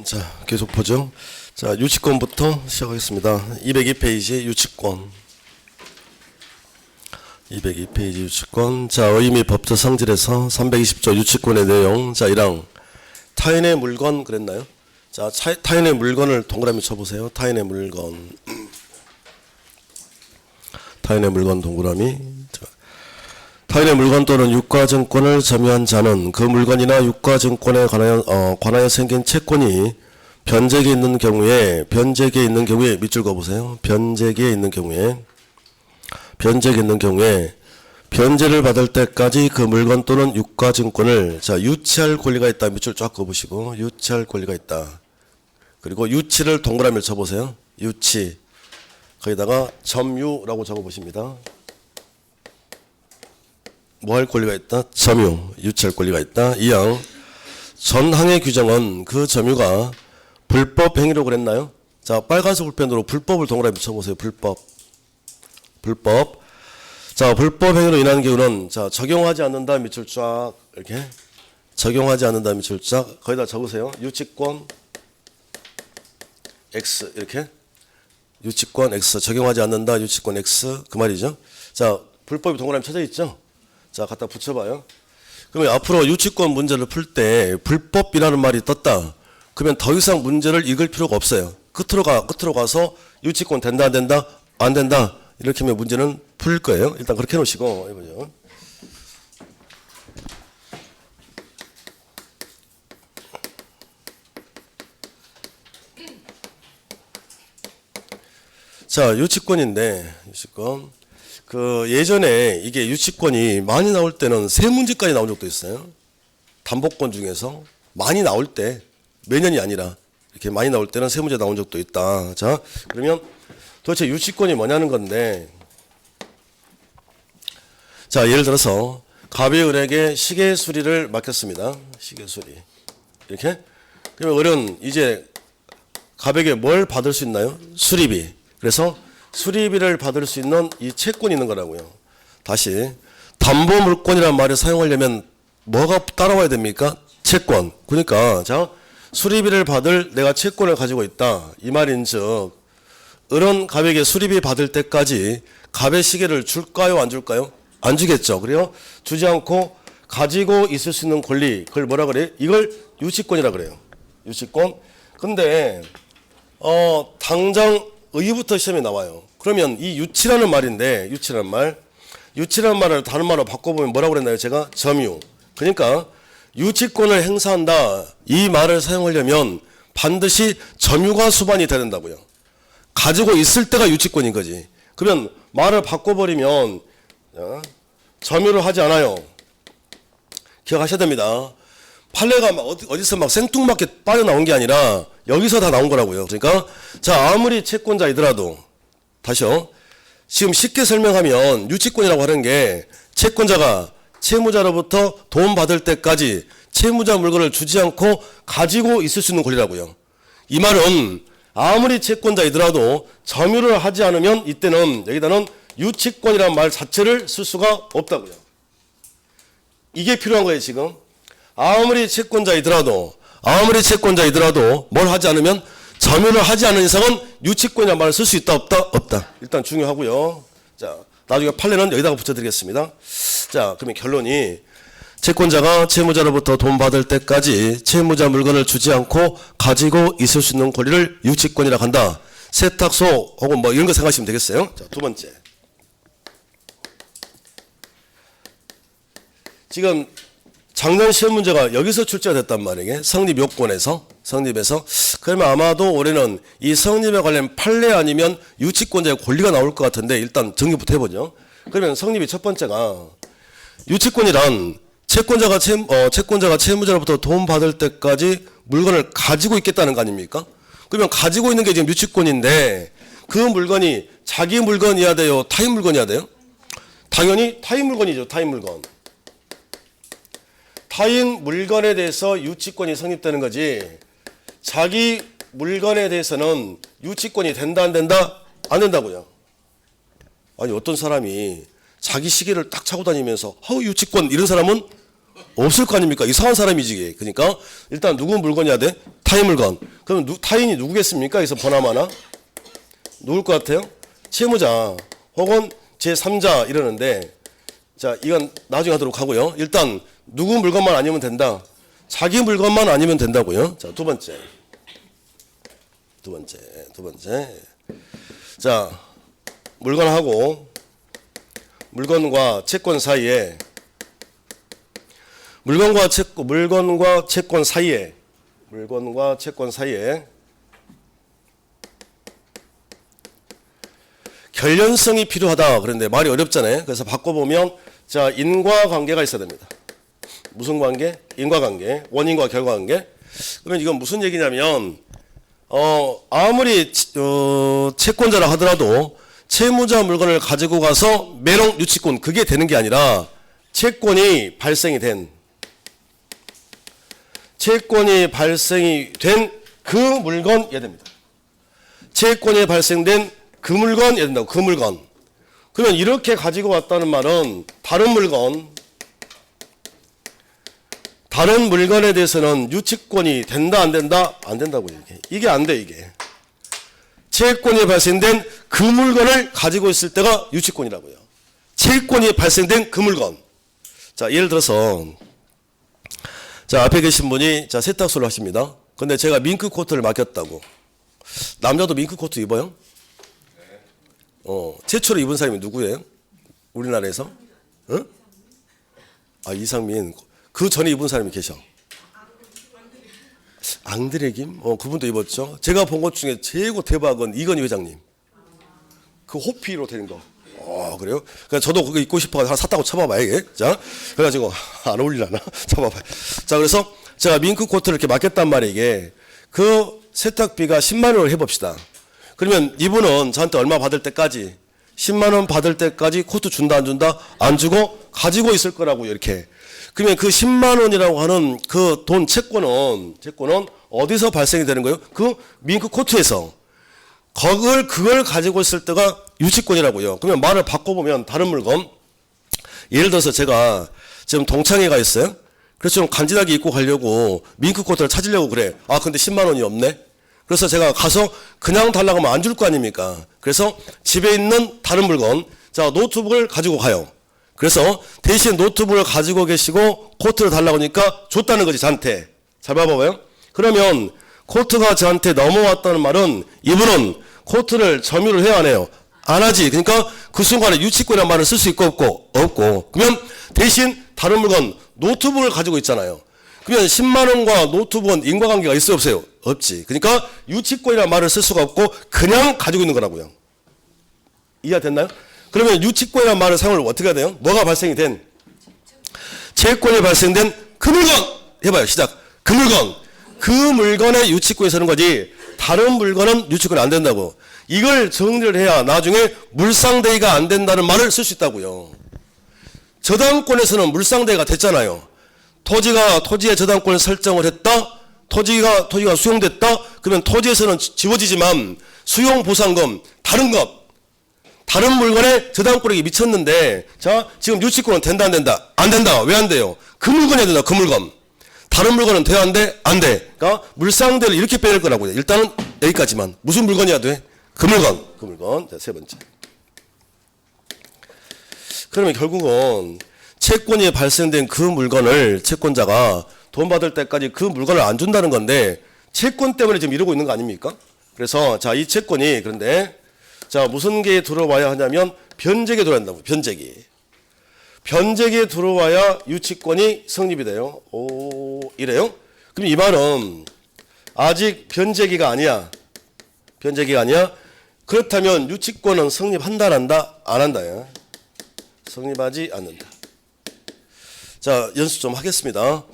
자, 계속 보죠. 자, 유치권부터 시작하겠습니다. 202페이지 유치권. 202페이지 유치권. 자, 의의 및 법적 성질에서 320조 유치권의 내용. 자, 1항. 타인의 물건 그랬나요? 자, 타인의 물건을 동그라미 쳐보세요. 타인의 물건. 타인의 물건 동그라미. 자, 타인의 물건 또는 유가증권을 점유한 자는 그 물건이나 유가증권에 관하여 생긴 채권이 변제기에 있는 경우에 밑줄 그어보세요. 변제기에 있는 경우에 변제를 받을 때까지 그 물건 또는 유가증권을 유치할 권리가 있다. 밑줄 쫙 그어보시고 유치할 권리가 있다. 그리고 유치를 동그라미를 쳐보세요. 유치 거기다가 점유라고 적어보십니다. 뭐 할 권리가 있다? 점유, 유치할 권리가 있다. 2항 전항의 규정은 그 점유가 불법 행위로 그랬나요? 자, 빨간색 볼펜으로 불법을 동그라미 쳐보세요. 불법. 자, 불법 행위로 인한 경우는 자, 적용하지 않는다. 밑줄 쫙 이렇게 적용하지 않는다. 밑줄 쫙 거기다 적으세요. 유치권 X 이렇게 유치권 X 적용하지 않는다. 유치권 X 그 말이죠. 자, 불법이 동그라미 쳐져 있죠. 자, 갖다 붙여봐요. 그러면 앞으로 유치권 문제를 풀 때 불법이라는 말이 떴다. 그러면 더 이상 문제를 읽을 필요가 없어요. 끝으로 가서 유치권 된다 안 된다 안 된다 이렇게 하면 문제는 풀릴 거예요. 일단 그렇게 해놓으시고 해보죠. 자, 유치권인데 유치권. 그 예전에 이게 유치권이 많이 나올 때는 세 문제까지 나온 적도 있어요. 담보권 중에서 많이 나올 때 매년이 아니라 이렇게 많이 나올 때는 세 문제 나온 적도 있다. 자, 그러면 도대체 유치권이 뭐냐는 건데, 자, 예를 들어서 갑의 을에게 시계 수리를 맡겼습니다. 시계 수리 이렇게. 그러면 을은 이제 갑에게 뭘 받을 수 있나요? 수리비. 그래서 수리비를 받을 수 있는 이 채권이 있는 거라고요. 다시 담보물권이라는 말을 사용하려면 뭐가 따라와야 됩니까? 채권. 그러니까 자, 수리비를 받을 내가 채권을 가지고 있다. 이 말인즉 을은 갑에게 수리비 받을 때까지 갑의 시계를 줄까요? 안 줄까요? 안 주겠죠. 그래요? 주지 않고 가지고 있을 수 있는 권리. 그걸 뭐라 그래요? 이걸 유치권이라 그래요. 유치권. 근데 당장 의의부터 시험에 나와요. 그러면 이 유치라는 말인데 유치라는 말을 다른 말로 바꿔보면 뭐라고 그랬나요? 제가 점유. 그러니까 유치권을 행사한다. 이 말을 사용하려면 반드시 점유가 수반이 돼야 된다고요. 가지고 있을 때가 유치권인 거지. 그러면 말을 바꿔버리면 점유를 하지 않아요. 기억하셔야 됩니다. 판례가 막 어디서 막 생뚱맞게 빠져나온 게 아니라 여기서 다 나온 거라고요. 그러니까 자, 아무리 채권자이더라도 다시요. 지금 쉽게 설명하면 유치권이라고 하는 게 채권자가 채무자로부터 돈 받을 때까지 채무자 물건을 주지 않고 가지고 있을 수 있는 권리라고요. 이 말은 아무리 채권자이더라도 점유를 하지 않으면 이때는 여기다는 유치권이라는 말 자체를 쓸 수가 없다고요. 이게 필요한 거예요, 지금. 아무리 채권자이더라도 뭘 하지 않으면 점유를 하지 않는 이상은 유치권이라는 말을 쓸 수 있다 없다? 없다. 일단 중요하고요. 자, 나중에 판례는 여기다가 붙여드리겠습니다. 자, 그러면 결론이 채권자가 채무자로부터 돈 받을 때까지 채무자 물건을 주지 않고 가지고 있을 수 있는 권리를 유치권이라고 한다. 세탁소 혹은 뭐 이런 거 생각하시면 되겠어요. 자, 두 번째. 지금 작년 시험 문제가 여기서 출제가 됐단 말이에요. 성립 요건에서. 그러면 아마도 올해는 이 성립에 관련 판례 아니면 유치권자의 권리가 나올 것 같은데 일단 정리부터 해보죠. 그러면 성립이 첫 번째가 유치권이란 채권자가 채무자로부터 돈 받을 때까지 물건을 가지고 있겠다는 거 아닙니까? 그러면 가지고 있는 게 지금 유치권인데 그 물건이 자기 물건이어야 돼요? 타인 물건이어야 돼요? 당연히 타인 물건이죠. 타인 물건. 타인 물건에 대해서 유치권이 성립되는 거지 자기 물건에 대해서는 유치권이 된다 안 된다? 안 된다고요. 아니 어떤 사람이 자기 시계를 딱 차고 다니면서 유치권 이런 사람은 없을 거 아닙니까? 이상한 사람이지. 그러니까 일단 누구 물건이야 돼? 타인 물건. 그럼 타인이 누구겠습니까? 여기서 보나마나 누굴 것 같아요? 채무자 혹은 제3자 이러는데, 자 이건 나중에 하도록 하고요. 일단 누구 물건만 아니면 된다. 자기 물건만 아니면 된다고요. 자 두 번째. 자 물건하고 물건과 채권 사이에 물건과 채권 사이에 결연성이 필요하다. 그런데 말이 어렵잖아요. 그래서 바꿔보면 자 인과관계가 있어야 됩니다. 무슨 관계? 인과관계. 원인과 결과관계. 그러면 이건 무슨 얘기냐면 아무리 채권자라 하더라도 채무자 물건을 가지고 가서 매롱 유치권 그게 되는 게 아니라 채권이 발생이 된 그 물건이어야 됩니다. 채권이 발생된 그 물건이어야 된다고. 그 물건. 그러면 이렇게 가지고 왔다는 말은 다른 물건에 대해서는 유치권이 된다 안 된다? 안 된다고 얘기해. 이게 안 돼 이게. 채권이 발생된 그 물건을 가지고 있을 때가 유치권이라고요. 채권이 발생된 그 물건. 자 예를 들어서 자 앞에 계신 분이 자 세탁소를 하십니다. 근데 제가 밍크 코트를 맡겼다고. 남자도 밍크 코트 입어요? 최초로 입은 사람이 누구예요? 우리나라에서? 어? 아 이상민. 그 전에 입은 사람이 계셔. 앙드레김? 그분도 입었죠. 제가 본 것 중에 최고 대박은 이건희 회장님. 그 호피로 된 거. 그래요? 그러니까 저도 그거 입고 싶어 하나 샀다고 쳐봐봐요. 이게. 자, 그래가지고 안 어울리려나? 쳐봐봐요. 자, 그래서 제가 밍크 코트를 이렇게 맡겼단 말이에요. 이게 그 세탁비가 10만 원을 해봅시다. 그러면 이분은 저한테 얼마 받을 때까지 10만 원 받을 때까지 코트 준다 안 준다? 안 주고 가지고 있을 거라고요. 이렇게. 그러면 그 10만 원이라고 하는 그 돈 채권은 어디서 발생이 되는 거예요? 그 밍크 코트에서. 그걸 가지고 있을 때가 유치권이라고요. 그러면 말을 바꿔보면 다른 물건. 예를 들어서 제가 지금 동창회 가 있어요. 그래서 좀 간지나게 입고 가려고 밍크 코트를 찾으려고 그래. 아 근데 10만 원이 없네. 그래서 제가 가서 그냥 달라고 하면 안 줄 거 아닙니까? 그래서 집에 있는 다른 물건, 자 노트북을 가지고 가요. 그래서 대신 노트북을 가지고 계시고 코트를 달라고 하니까 줬다는 거지 저한테. 잘 봐봐요. 그러면 코트가 저한테 넘어왔다는 말은 이분은 코트를 점유를 해야 하네요. 안 하지. 그러니까 그 순간에 유치권이라는 말을 쓸 수 있고 없고. 그러면 대신 다른 물건 노트북을 가지고 있잖아요. 그러면 10만 원과 노트북은 인과관계가 있어요 없어요? 없지. 그러니까 유치권이라는 말을 쓸 수가 없고 그냥 가지고 있는 거라고요. 이해가 됐나요? 그러면 유치권이라는 말을 사용을 어떻게 해야 돼요? 뭐가 발생이 된? 채권이 발생된 그 물건! 해봐요. 시작. 그 물건. 그 물건에 유치권이 서는 거지 다른 물건은 유치권이 안 된다고. 이걸 정리를 해야 나중에 물상대의가 안 된다는 말을 쓸 수 있다고요. 저당권에서는 물상대의가 됐잖아요. 토지의 저당권을 설정을 했다. 토지가 수용됐다. 그러면 토지에서는 지워지지만 수용보상금 다른 물건에 저당권이 미쳤는데 자 지금 유치권은 된다 안 된다? 안 된다. 왜 안 돼요? 그 물건이 된다. 그 물건. 다른 물건은 돼야 안 돼? 안 돼. 그러니까 물상대를 이렇게 빼낼 거라고요. 일단은 여기까지만. 무슨 물건이야 돼? 그 물건. 자, 세 번째. 그러면 결국은 채권이 발생된 그 물건을 채권자가 돈 받을 때까지 그 물건을 안 준다는 건데 채권 때문에 지금 이러고 있는 거 아닙니까? 그래서 자, 이 채권이 그런데 자, 무슨 게 들어와야 하냐면 변제기에 들어야 한다고. 변제기에 들어와야 유치권이 성립이 돼요. 이래요? 그럼 이 말은 아직 변제기가 아니야. 그렇다면 유치권은 성립한다 안 한다? 안 한다요. 성립하지 않는다. 자, 연습 좀 하겠습니다.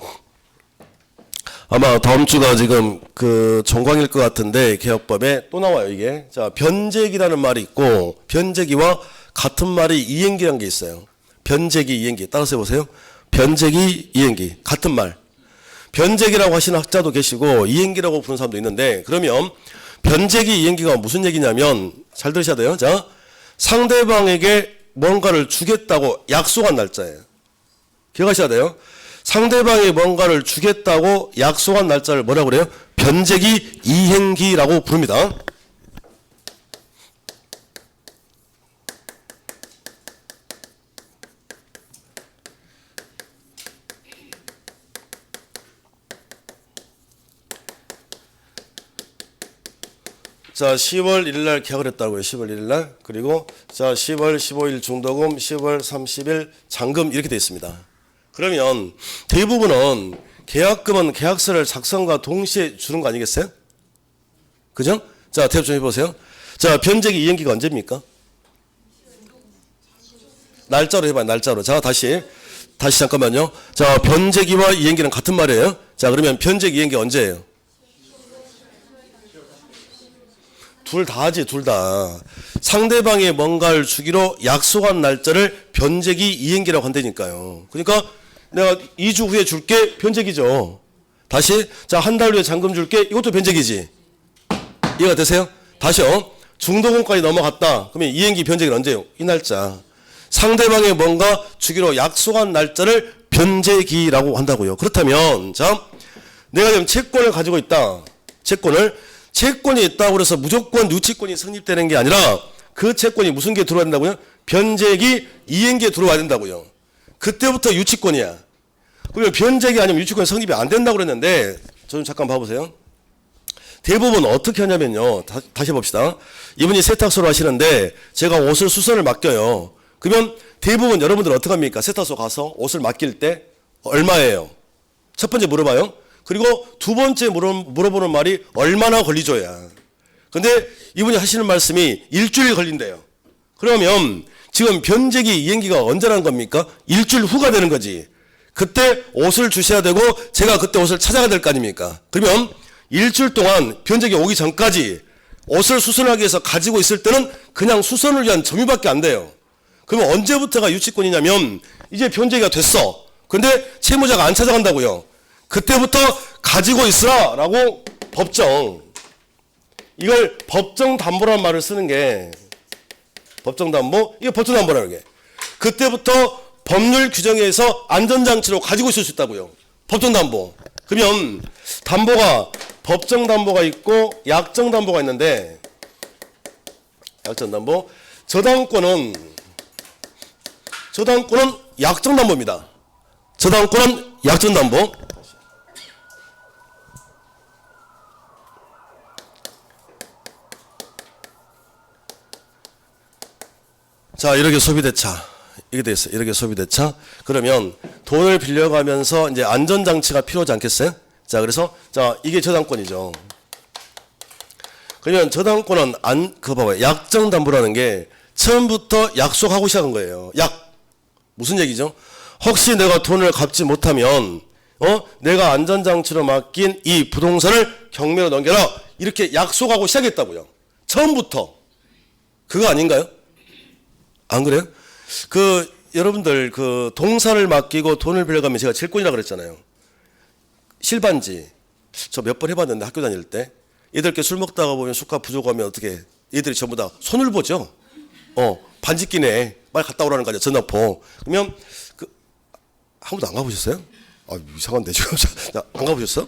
아마 다음 주가 지금 그 정광일 것 같은데 개혁법에 또 나와요 이게. 자, 변제기라는 말이 있고 변제기와 같은 말이 이행기라는 게 있어요. 변제기, 이행기. 따라서 해보세요. 변제기, 이행기. 같은 말. 변제기라고 하시는 학자도 계시고 이행기라고 부르는 사람도 있는데 그러면 변제기, 이행기가 무슨 얘기냐면 잘 들으셔야 돼요. 자, 상대방에게 뭔가를 주겠다고 약속한 날짜예요. 기억하셔야 돼요. 상대방이 뭔가를 주겠다고 약속한 날짜를 뭐라고 그래요? 변제기 이행기라고 부릅니다. 자, 10월 1일 날 계약을 했다고요. 10월 1일 날. 그리고 자, 10월 15일 중도금, 10월 30일 잔금 이렇게 되어 있습니다. 그러면 대부분은 계약금은 계약서를 작성과 동시에 주는 거 아니겠어요? 그죠? 자, 대답 좀 해보세요. 자, 변제기 이행기가 언제입니까? 날짜로 해봐요. 날짜로. 자, 다시 잠깐만요. 자, 변제기와 이행기는 같은 말이에요. 자, 그러면 변제기 이행기 언제예요? 둘 다 하지, 둘 다. 상대방이 뭔가를 주기로 약속한 날짜를 변제기 이행기라고 한다니까요. 그러니까 내가 2주 후에 줄게, 변제기죠. 다시, 자, 한 달 후에 잔금 줄게, 이것도 변제기지. 이해가 되세요? 다시요. 중도금까지 넘어갔다. 그러면 이행기 변제기는 언제예요? 이 날짜. 상대방이 뭔가 주기로 약속한 날짜를 변제기라고 한다고요. 그렇다면, 자, 내가 지금 채권을 가지고 있다. 채권이 있다고 그래서 무조건 유치권이 성립되는 게 아니라 그 채권이 무슨 게 들어와야 된다고요? 변제기 이행기에 들어와야 된다고요. 그때부터 유치권이야. 그러면 변제기 아니면 유치권이 성립이 안 된다고 그랬는데 좀 잠깐 봐보세요. 대부분 어떻게 하냐면요. 다시 봅시다. 이분이 세탁소를 하시는데 제가 옷을 수선을 맡겨요. 그러면 대부분 여러분들은 어떻게 합니까? 세탁소 가서 옷을 맡길 때 얼마예요? 첫 번째 물어봐요. 그리고 두 번째 물어보는 말이 얼마나 걸리죠야. 근데 이분이 하시는 말씀이 일주일 걸린대요. 그러면 지금 변제기 이행기가 언제라는 겁니까? 일주일 후가 되는 거지. 그때 옷을 주셔야 되고 제가 그때 옷을 찾아가야 될 거 아닙니까? 그러면 일주일 동안 변제기 오기 전까지 옷을 수선하기 위해서 가지고 있을 때는 그냥 수선을 위한 점유밖에 안 돼요. 그러면 언제부터가 유치권이냐면 이제 변제기가 됐어. 근데 채무자가 안 찾아간다고요. 그때부터 가지고 있으라 라고 법정, 이걸 법정담보라는 말을 쓰는 게 법정담보, 이게 법정담보라는 게 그때부터 법률 규정에 의해서 안전장치로 가지고 있을 수 있다고요. 법정담보. 그러면 담보가 법정담보가 있고 약정담보가 있는데 약정담보, 저당권은 약정담보입니다. 저당권은 약정담보. 자, 이렇게 소비대차. 이게 돼 있어요. 이렇게 소비대차. 그러면 돈을 빌려가면서 이제 안전장치가 필요하지 않겠어요? 자, 그래서, 자, 이게 저당권이죠. 그러면 저당권은 그거 봐봐요. 약정담보라는 게 처음부터 약속하고 시작한 거예요. 무슨 얘기죠? 혹시 내가 돈을 갚지 못하면, 내가 안전장치로 맡긴 이 부동산을 경매로 넘겨라. 이렇게 약속하고 시작했다고요. 처음부터. 그거 아닌가요? 안 그래요? 여러분들, 동사를 맡기고 돈을 빌려가면 제가 질권이라고 그랬잖아요. 실반지. 저 몇 번 해봤는데 학교 다닐 때. 애들께 술 먹다가 보면 술값 부족하면 어떻게, 애들이 전부 다 손을 보죠? 반지 끼네. 빨리 갔다 오라는 거 아니야, 전화포. 그러면, 아무도 안 가보셨어요? 아, 이상한데, 지금. 안 가보셨어?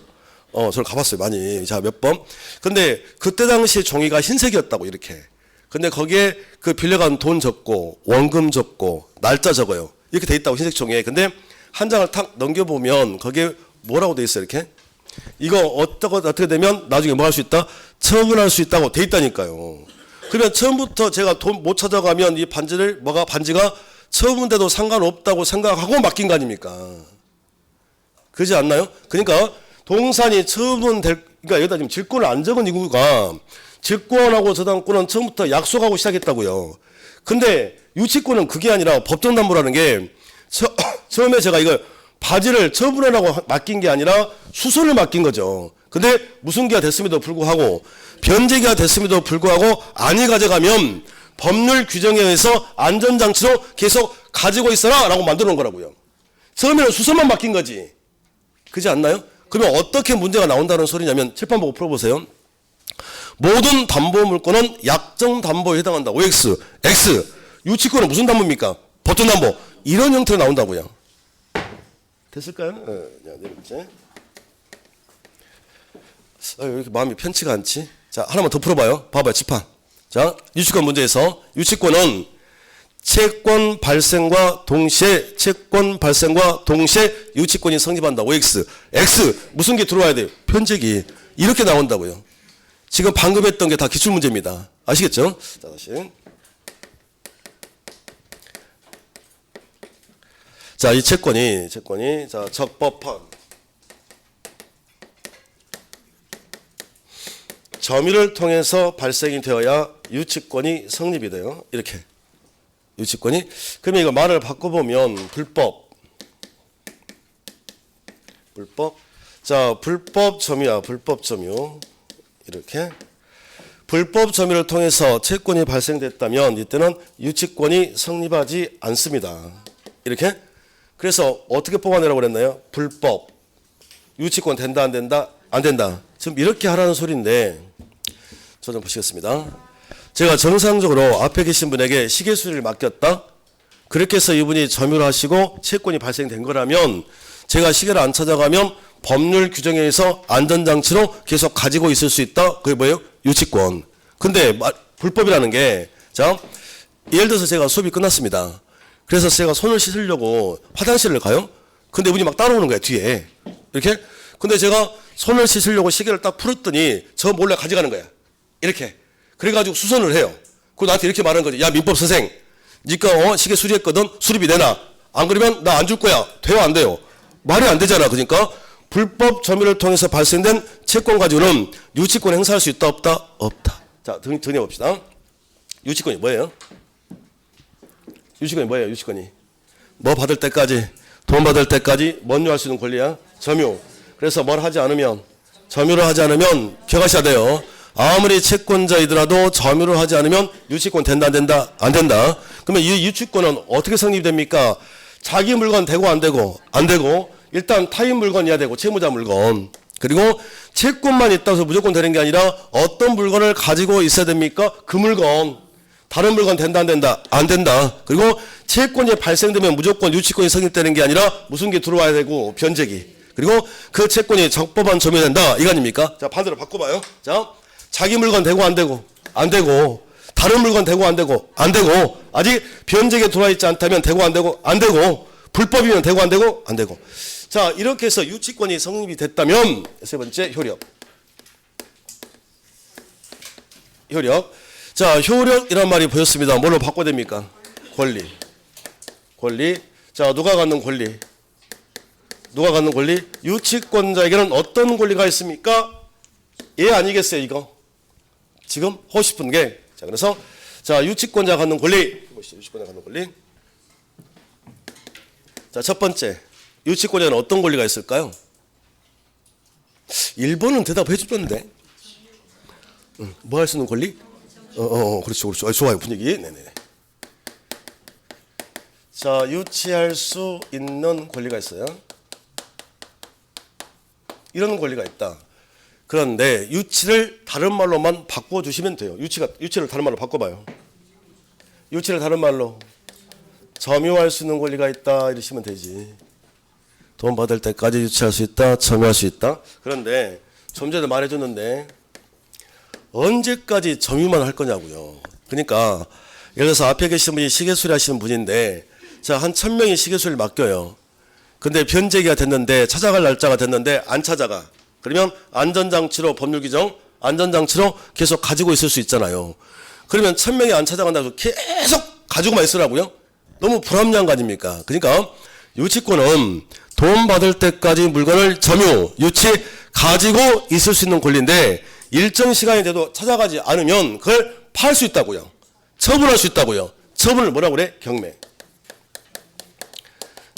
저는 가봤어요, 많이. 자, 몇 번. 근데 그때 당시에 종이가 흰색이었다고, 이렇게. 근데 거기에 빌려간 돈 적고 원금 적고 날짜 적어요. 이렇게 돼 있다고 흰색 종이에. 근데 한 장을 탁 넘겨보면 거기에 뭐라고 돼 있어요, 이렇게? 이거 어떻게 되면 나중에 뭐 할 수 있다? 처분할 수 있다고 돼 있다니까요. 그러면 처음부터 제가 돈 못 찾아가면 이 반지가 처분돼도 상관없다고 생각하고 맡긴 거 아닙니까? 그러지 않나요? 그러니까 동산이 그러니까 여기다 지금 질권을 안 적은 이유가 질권하고 저당권은 처음부터 약속하고 시작했다고요. 근데 유치권은 그게 아니라 법정담보라는 게 처음에 제가 이걸 바지를 처분하라고 맡긴 게 아니라 수선을 맡긴 거죠. 근데 무슨기가 됐음에도 불구하고 변제기가 됐음에도 불구하고 안이 가져가면 법률 규정에 의해서 안전장치로 계속 가지고 있어라 라고 만들어 놓은 거라고요. 처음에는 수선만 맡긴 거지. 그렇지 않나요? 그러면 어떻게 문제가 나온다는 소리냐면 칠판 보고 풀어보세요. 모든 담보물권은 약정담보에 해당한다. OX, X. 유치권은 무슨 담보입니까? 법정담보. 이런 형태로 나온다고요. 됐을까요? 네 번째. 왜 이렇게 마음이 편치가 않지? 자, 하나만 더 풀어봐요. 봐봐요, 집합. 자, 유치권 문제에서 유치권은 채권 발생과 동시에 유치권이 성립한다. OX. X. 무슨 게 들어와야 돼요? 편제기. 이렇게 나온다고요. 지금 방금 했던 게 다 기출문제입니다. 아시겠죠? 자, 다시. 자, 이 채권이, 자, 적법한 점유를 통해서 발생이 되어야 유치권이 성립이 돼요. 이렇게. 유치권이. 그러면 이거 말을 바꿔보면 불법. 자, 불법 점유야. 불법 점유. 이렇게. 불법 점유를 통해서 채권이 발생됐다면 이때는 유치권이 성립하지 않습니다. 이렇게. 그래서 어떻게 뽑아내라고 그랬나요? 불법. 유치권 된다 안 된다? 안 된다. 지금 이렇게 하라는 소리인데 저 좀 보시겠습니다. 제가 정상적으로 앞에 계신 분에게 시계 수리를 맡겼다. 그렇게 해서 이분이 점유를 하시고 채권이 발생된 거라면 제가 시계를 안 찾아가면 법률 규정에 의해서 안전장치로 계속 가지고 있을 수 있다. 그게 뭐예요? 유치권. 근데 불법이라는 게, 자, 예를 들어서 제가 수업이 끝났습니다. 그래서 제가 손을 씻으려고 화장실을 가요. 근데 이분이 막 따라오는 거야, 뒤에. 이렇게. 근데 제가 손을 씻으려고 시계를 딱 풀었더니 저 몰래 가져가는 거야. 이렇게. 그래가지고 수선을 해요. 그리고 나한테 이렇게 말하는 거지. 야, 민법 선생. 니가 시계 수리했거든? 수리비 내놔. 안 그러면 나 안 줄 거야. 돼요, 안 돼요? 말이 안 되잖아. 그러니까 불법 점유를 통해서 발생된 채권 가지고는 유치권 행사할 수 있다, 없다? 없다. 자, 정리해 봅시다. 유치권이 뭐예요? 유치권이 뭐예요? 유치권이. 뭐 받을 때까지, 돈 받을 때까지 뭔유할 수 있는 권리야? 점유. 그래서 뭘 하지 않으면, 점유를 하지 않으면 기억하셔야 돼요. 아무리 채권자이더라도 점유를 하지 않으면 유치권 된다 안 된다? 안 된다. 그러면 이 유치권은 어떻게 성립됩니까? 자기 물건 되고 안 되고? 안 되고. 일단 타인 물건이어야 되고 채무자 물건. 그리고 채권만 있다고 해서 무조건 되는 게 아니라 어떤 물건을 가지고 있어야 됩니까? 그 물건. 다른 물건 된다 안 된다? 안 된다. 그리고 채권이 발생되면 무조건 유치권이 성립되는 게 아니라 무슨 게 들어와야 되고 변제기. 그리고 그 채권이 적법한 점유된다. 이거 아닙니까? 자, 반대로 바꿔봐요. 자, 자기 물건 되고 안 되고? 안 되고. 다른 물건 되고 안 되고? 안 되고. 아직 변제기에 들어와 있지 않다면 되고 안 되고? 안 되고. 불법이면 되고 안 되고? 안 되고. 자, 이렇게 해서 유치권이 성립이 됐다면 세 번째 효력. 효력. 자, 효력이란 말이 보였습니다. 뭘로 바꿔야 됩니까? 권리. 권리. 자, 누가 갖는 권리? 누가 갖는 권리? 유치권자에게는 어떤 권리가 있습니까? 예, 아니겠어요, 이거? 지금 하고 싶은 게. 자, 그래서 자, 유치권자 갖는 권리. 유치권자 갖는 권리. 자, 첫 번째. 유치권자는 어떤 권리가 있을까요? 1번은 대답해 주던데. 뭐 할 수 있는 권리? 그렇죠, 그렇죠. 좋아요, 분위기. 네네. 자, 유치할 수 있는 권리가 있어요. 이런 권리가 있다. 그런데 유치를 다른 말로만 바꿔주시면 돼요. 유치를 다른 말로 바꿔봐요. 유치를 다른 말로 점유할 수 있는 권리가 있다 이러시면 되지. 돈 받을 때까지 유치할 수 있다, 점유할 수 있다. 그런데 좀 전에 말해줬는데 언제까지 점유만 할 거냐고요. 그러니까 예를 들어서 앞에 계신 분이 시계수리 하시는 분인데 자, 한 1000명이 시계수리를 맡겨요. 근데 변제기가 됐는데 찾아갈 날짜가 됐는데 안 찾아가. 그러면 안전장치로 법률 규정 안전장치로 계속 가지고 있을 수 있잖아요. 그러면 1000명이 안 찾아간다고 계속 가지고만 있으라고요? 너무 불합리한 거 아닙니까? 그러니까 유치권은 돈 받을 때까지 물건을 점유, 유치 가지고 있을 수 있는 권리인데 일정 시간이 돼도 찾아가지 않으면 그걸 팔 수 있다고요. 처분할 수 있다고요. 처분을 뭐라고 그래? 경매.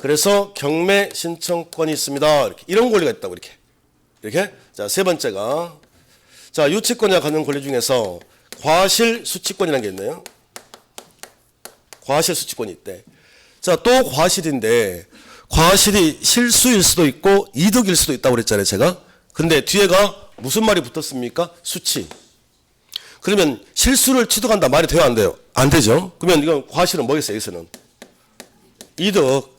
그래서 경매 신청권이 있습니다. 이렇게. 이런 권리가 있다고 이렇게. 이렇게. 자, 세 번째가 자, 유치권자 갖는 권리 중에서 과실 수치권이라는 게 있네요. 과실 수치권이 있대. 자, 또 과실인데 과실이 실수일 수도 있고 이득일 수도 있다고 그랬잖아요, 제가. 근데 뒤에가 무슨 말이 붙었습니까? 수치. 그러면 실수를 취득한다 말이 돼요, 안 돼요? 안 되죠. 그러면 이건 과실은 뭐겠어요, 여기서는? 이득.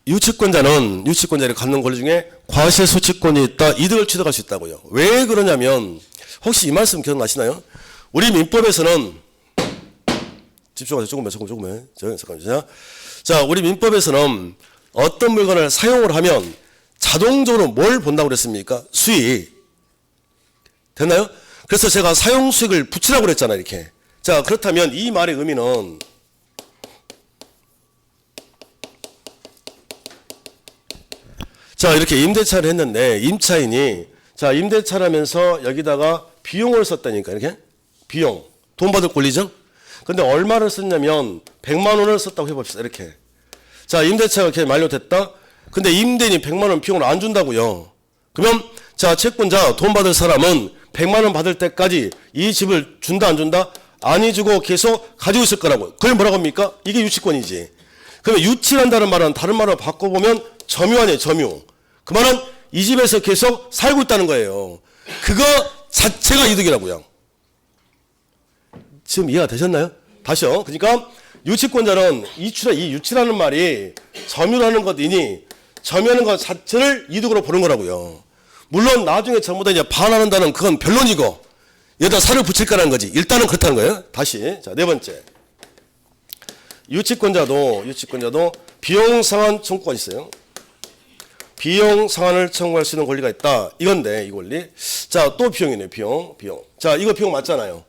유치권자를 갖는 권리 중에 과세수취권이 있다. 이득을 취득할 수 있다고요. 왜 그러냐면 혹시 이 말씀 기억나시나요? 우리 민법에서는 집중하세요. 조금만. 잠깐만요. 자, 우리 민법에서는 어떤 물건을 사용을 하면 자동적으로 뭘 본다고 그랬습니까? 수익. 됐나요? 그래서 제가 사용 수익을 붙이라고 그랬잖아요. 이렇게. 자, 그렇다면 이 말의 의미는 자, 이렇게 임대차를 했는데 임차인이 자, 임대차를 하면서 여기다가 비용을 썼다니까. 이렇게. 비용. 돈 받을 권리죠? 근데 얼마를 썼냐면 100만 원을 썼다고 해봅시다. 이렇게. 자, 임대차가 이렇게 만료됐다. 근데 임대인이 100만 원 비용을 안 준다고요. 그러면 자, 채권자 돈 받을 사람은 100만 원 받을 때까지 이 집을 준다 안 준다? 아니 주고 계속 가지고 있을 거라고. 그게 뭐라고 합니까? 이게 유치권이지. 그러면 유치한다는 말은 다른 말로 바꿔보면 점유 아니에요. 점유. 그 말은 이 집에서 계속 살고 있다는 거예요. 그거 자체가 이득이라고요. 지금 이해가 되셨나요? 다시요. 그러니까 유치권자는 이 유치라는 말이 점유라는 것이니 점유하는 것 자체를 이득으로 보는 거라고요. 물론 나중에 전부 다 이제 반환한다는 그건 변론이고 여기다 살을 붙일 거라는 거지. 일단은 그렇다는 거예요. 다시. 자, 네 번째. 유치권자도 비용 상환 청구권이 있어요. 비용 상환을 청구할 수 있는 권리가 있다. 이건데 이 권리. 자, 또 비용이네요. 비용. 자, 이거 비용 맞잖아요.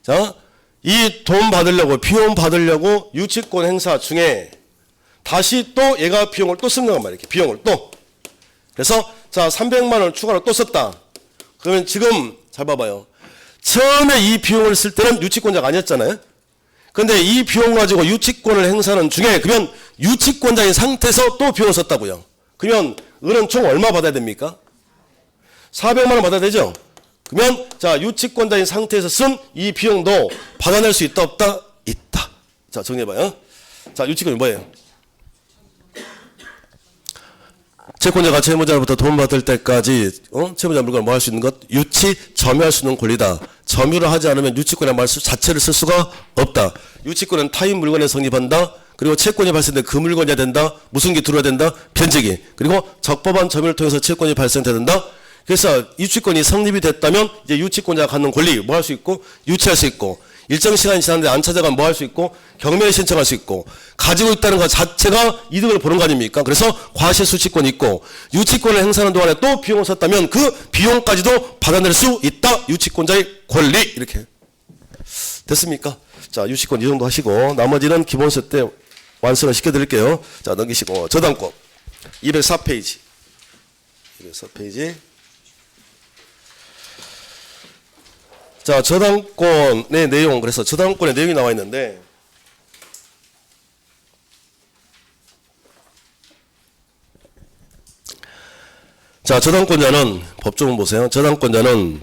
자, 이 돈 받으려고 비용 받으려고 유치권 행사 중에 다시 또 얘가 비용을 또 쓴 거란 말이에요. 이렇게 비용을 또. 그래서 자, 300만 원을 추가로 또 썼다. 그러면 지금 잘 봐봐요. 처음에 이 비용을 쓸 때는 유치권자가 아니었잖아요. 근데 이 비용 가지고 유치권을 행사하는 중에 그러면 유치권자인 상태에서 또 비용을 썼다고요. 그러면 은은 총 얼마 받아야 됩니까? 400만 원 받아야 되죠. 그러면 자, 유치권자인 상태에서 쓴 이 비용도 받아낼 수 있다 없다? 있다. 자, 정리해봐요. 자, 유치권이 뭐예요? 채권자가 채무자로부터 돈 받을 때까지 채무자 물건을 뭐 할 수 있는 것? 유치, 점유할 수 있는 권리다. 점유를 하지 않으면 유치권의 말 자체를 쓸 수가 없다. 유치권은 타인 물건에 성립한다. 그리고 채권이 발생된 그 물건이어야 된다. 무슨 게 들어야 된다? 변제기. 그리고 적법한 점유를 통해서 채권이 발생돼야 된다. 그래서 유치권이 성립이 됐다면 이제 유치권자가 갖는 권리 뭐 할 수 있고 유치할 수 있고 일정 시간이 지났는데 안 찾아가면 뭐 할 수 있고 경매에 신청할 수 있고 가지고 있다는 것 자체가 이득을 보는 거 아닙니까? 그래서 과세수취권이 있고 유치권을 행사하는 동안에 또 비용을 썼다면 그 비용까지도 받아낼 수 있다. 유치권자의 권리. 이렇게 됐습니까? 자, 유치권 이 정도 하시고 나머지는 기본서 때 완성을 시켜드릴게요. 자, 넘기시고 저당권 204페이지 204페이지. 자, 저당권의 내용. 그래서 저당권의 내용이 나와 있는데 자, 저당권자는 법조문 보세요. 저당권자는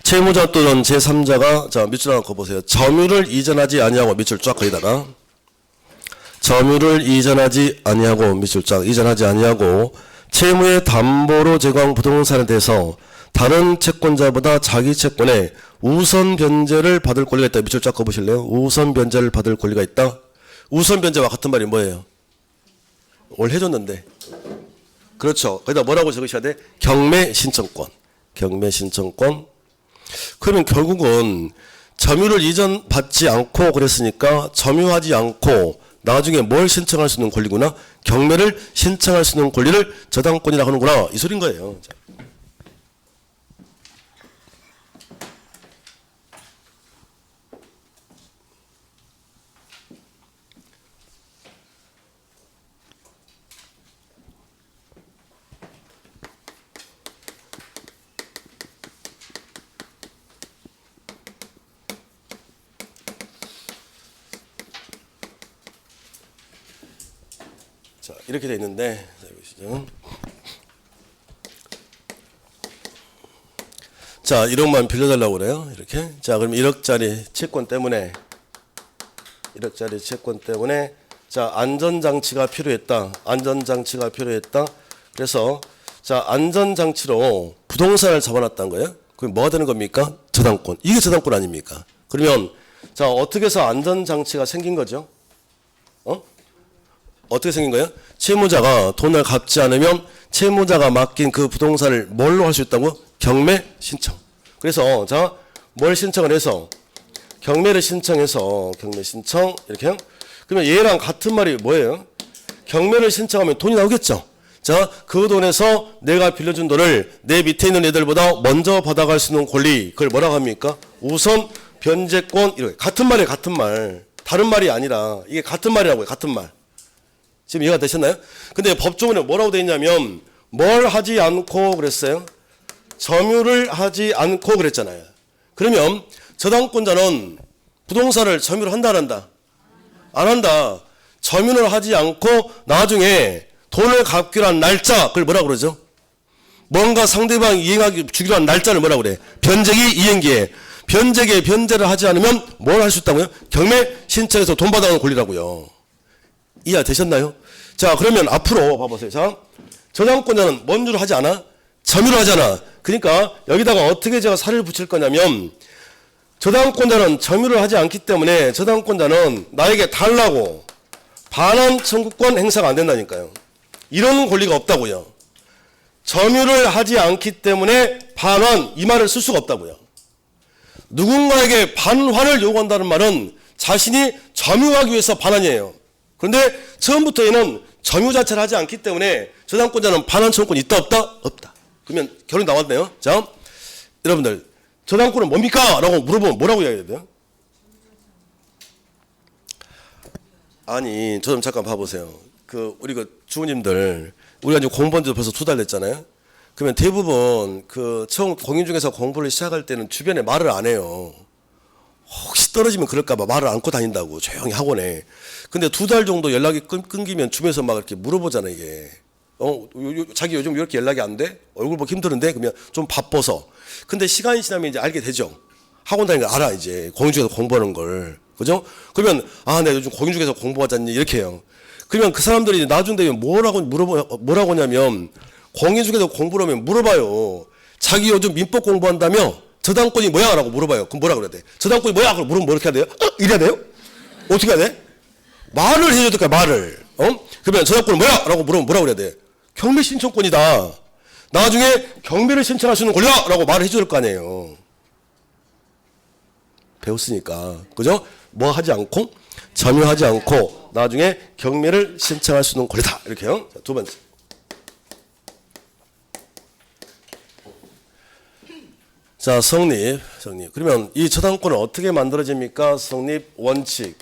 채무자 또는 제3자가 자, 밑줄 하나 그어보세요. 점유를 이전하지 아니하고 밑줄 쫙 그리다가 점유를 이전하지 아니하고 밑줄 쫙 이전하지 아니하고 채무의 담보로 제공한 부동산에 대해서 다른 채권자보다 자기 채권에 우선 변제를 받을 권리가 있다. 밑줄 쫙 그어보실래요? 우선 변제를 받을 권리가 있다. 우선 변제와 같은 말이 뭐예요? 오늘 해줬는데. 그렇죠. 거기다 뭐라고 적으셔야 돼? 경매 신청권. 경매 신청권. 그러면 결국은 점유를 이전 받지 않고 그랬으니까 점유하지 않고 나중에 뭘 신청할 수 있는 권리구나? 경매를 신청할 수 있는 권리를 저당권이라고 하는구나. 이 소린 거예요. 자, 이렇게 돼 있는데 자, 보시죠. 자, 1억만 빌려달라고 그래요. 이렇게. 자, 그럼 1억짜리 채권 때문에 1억짜리 채권 때문에 자, 안전장치가 필요했다. 안전장치가 필요했다. 그래서 자, 안전장치로 부동산을 잡아놨다는 거예요. 그럼 뭐가 되는 겁니까? 저당권. 이게 저당권 아닙니까? 그러면 자, 어떻게 해서 안전장치가 생긴 거죠? 어떻게 생긴 거예요? 채무자가 돈을 갚지 않으면 채무자가 맡긴 그 부동산을 뭘로 할 수 있다고? 경매 신청. 그래서 자, 뭘 신청을 해서 경매를 신청해서 경매 신청 이렇게 그러면 얘랑 같은 말이 뭐예요? 경매를 신청하면 돈이 나오겠죠. 자, 그 돈에서 내가 빌려준 돈을 내 밑에 있는 애들보다 먼저 받아갈 수 있는 권리, 그걸 뭐라고 합니까? 우선 변제권. 이렇게 같은 말이에요. 같은 말. 다른 말이 아니라 이게 같은 말이라고요. 같은 말. 지금 이해가 되셨나요? 근데 법조문에 뭐라고 되어 있냐면 뭘 하지 않고 그랬어요? 점유를 하지 않고 그랬잖아요. 그러면 저당권자는 부동산을 점유를 한다 안 한다? 안 한다. 점유를 하지 않고 나중에 돈을 갚기로 한 날짜, 그걸 뭐라고 그러죠? 뭔가 상대방이 이행하기 주기로 한 날짜를 뭐라고 그래? 변제기 이행기에. 변제기에 변제를 하지 않으면 뭘 할 수 있다고요? 경매 신청해서 돈 받아가는 권리라고요. 이해 되셨나요? 자, 그러면 앞으로 봐보세요. 자, 저당권자는 뭔 줄 하지 않아? 점유를 하잖아. 그러니까 여기다가 어떻게 제가 살을 붙일 거냐면 저당권자는 점유를 하지 않기 때문에 저당권자는 나에게 달라고 반환 청구권 행사가 안 된다니까요. 이런 권리가 없다고요. 점유를 하지 않기 때문에 반환 이 말을 쓸 수가 없다고요. 누군가에게 반환을 요구한다는 말은 자신이 점유하기 위해서 반환이에요. 그런데 처음부터 얘는 점유 자체를 하지 않기 때문에 저당권자는 반환 청구권이 있다 없다? 없다. 그러면 결론이 나왔네요. 자, 여러분들 저당권은 뭡니까? 라고 물어보면 뭐라고 이야기해야 돼요? 아니, 저 좀 잠깐 봐보세요. 우리 주부님들, 우리가 이제 공부한 지 벌써 2달 됐잖아요. 그러면 대부분 처음 공인중개사 공부를 시작할 때는 주변에 말을 안 해요. 혹시 떨어지면 그럴까봐 말을 안고 다닌다고 조용히 학원에. 근데 2달 정도 연락이 끊기면 주변에서 막 이렇게 물어보잖아요, 이게. 자기 요즘 왜 이렇게 연락이 안 돼? 얼굴 보기 힘드는데? 그러면 좀 바빠서. 근데 시간이 지나면 이제 알게 되죠. 학원 다니는 걸 알아, 이제. 공인중개사 공부하는 걸. 그죠? 그러면, 내가 요즘 공인중개사 공부하잖니? 이렇게 해요. 그러면 그 사람들이 나중 되면 뭐라고 하냐면, 공인중개사 공부를 하면 물어봐요. 자기 요즘 민법 공부한다며? 저당권이 뭐야? 라고 물어봐요. 그럼 뭐라 그래야 돼? 저당권이 뭐야? 그럼 물으면 뭐 이렇게 해야 돼요? 이래야 돼요? 어떻게 해야 돼? 말을 해줘야 될까요? 말을. 그러면 저당권이 뭐야? 라고 물으면 뭐라고 그래야 돼? 경매 신청권이다. 나중에 경매를 신청할 수 있는 권리야! 라고 말을 해줘야 될 거 아니에요. 배웠으니까. 그죠? 뭐 하지 않고, 점유하지 않고, 나중에 경매를 신청할 수 있는 권리다. 이렇게요. 자, 2번째. 자, 성립. 그러면 이 저당권은 어떻게 만들어집니까? 성립 원칙.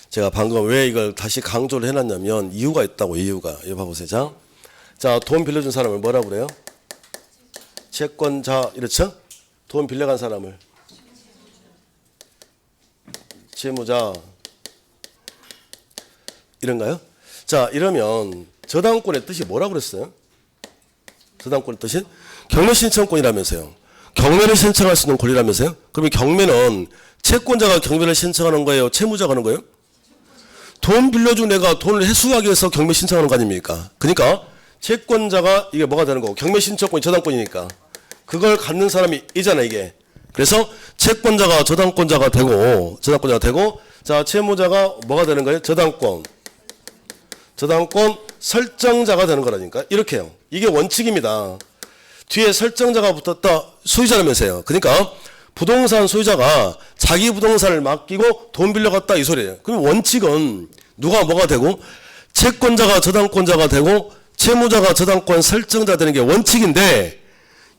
제가 방금 왜 이걸 다시 강조를 해놨냐면 이유가 있다고. 이유가. 이거 봐보세요. 자, 돈 빌려준 사람을 뭐라고 그래요? 채권자. 이렇죠? 돈 빌려간 사람을 채무자. 이런가요? 자, 이러면 저당권의 뜻이 뭐라고 그랬어요? 저당권의 뜻이? 경매 신청권이라면서요. 경매를 신청할 수 있는 권리라면서요? 그러면 경매는 채권자가 경매를 신청하는 거예요? 채무자가 하는 거예요? 돈 빌려준 애가 돈을 회수하기 위해서 경매 신청하는 거 아닙니까? 그러니까 채권자가 이게 뭐가 되는 거고 경매 신청권이 저당권이니까 그걸 갖는 사람이 이잖아 이게. 그래서 채권자가 저당권자가 되고 자, 채무자가 뭐가 되는 거예요? 저당권 설정자가 되는 거라니까. 이렇게요. 이게 원칙입니다. 뒤에 설정자가 붙었다 소유자라면서요. 그러니까 부동산 소유자가 자기 부동산을 맡기고 돈 빌려갔다 이 소리예요. 그럼 원칙은 누가 뭐가 되고 채권자가 저당권자가 되고 채무자가 저당권 설정자 되는 게 원칙인데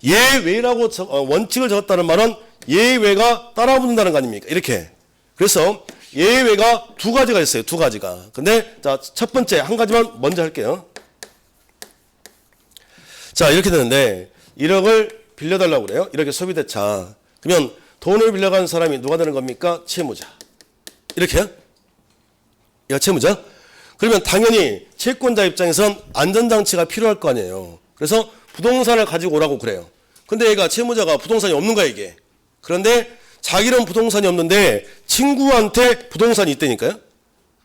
예외라고 원칙을 적었다는 말은 예외가 따라붙는다는 거 아닙니까? 이렇게. 그래서 예외가 2가지가 있어요. 2가지가. 근데 자, 첫 번째 한 가지만 먼저 할게요. 자, 이렇게 되는데 1억을 빌려달라고 그래요. 1억의 소비대차. 그러면 돈을 빌려간 사람이 누가 되는 겁니까? 채무자. 이렇게요? 얘가 채무자? 그러면 당연히 채권자 입장에선 안전장치가 필요할 거 아니에요. 그래서 부동산을 가지고 오라고 그래요. 근데 얘가 채무자가 부동산이 없는 거야 이게. 그런데 자기는 부동산이 없는데 친구한테 부동산이 있다니까요.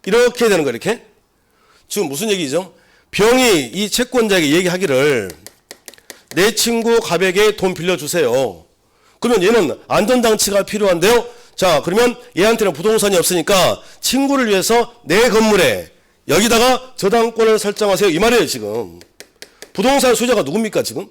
이렇게 되는 거예요. 이렇게. 지금 무슨 얘기죠? 병이 이 채권자에게 얘기하기를 내 친구 갑에게 돈 빌려주세요. 그러면 얘는 안전장치가 필요한데요. 자, 그러면 얘한테는 부동산이 없으니까 친구를 위해서 내 건물에 여기다가 저당권을 설정하세요. 이 말이에요, 지금. 부동산 소유자가 누굽니까, 지금?